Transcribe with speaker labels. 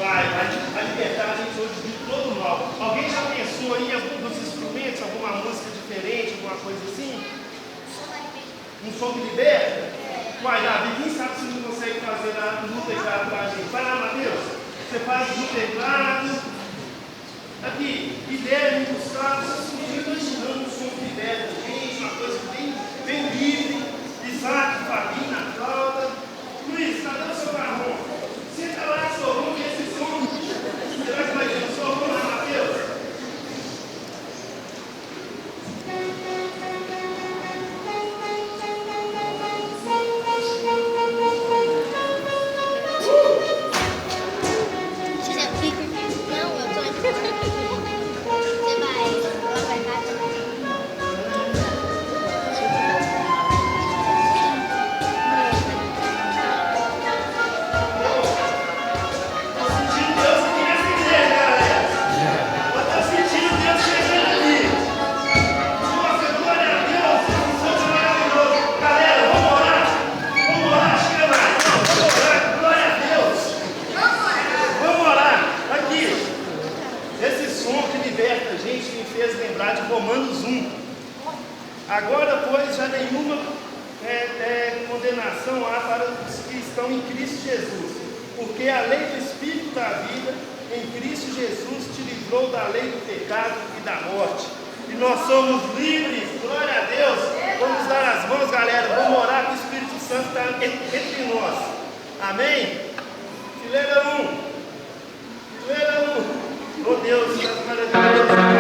Speaker 1: vai libertar a gente hoje de todo mal. Alguém já pensou aí em algum dos instrumentos, alguma música diferente, alguma coisa assim? Um som que liberta? Uai, Davi, quem sabe se não consegue fazer no teclado pra gente? Vai lá, Matheus. Você faz no teclado. Aqui, ideia me buscar, você surgiu imaginando um som que liberta a gente, uma coisa bem livre. Isaac, Fabinho na flauta. Luiz, cadê o seu marrom? Senta lá, sorrou, que esse som. Será que vai ter um sorrou lá, Matheus? Agora, pois, já nenhuma condenação há para os que estão em Cristo Jesus, porque a lei do Espírito da vida em Cristo Jesus te livrou da lei do pecado e da morte. E nós somos livres, glória a Deus. Vamos dar as mãos, galera, vamos orar que o Espírito Santo está entre nós. Amém? Fileira 1. Fileira 1. Oh Deus, maravilhoso.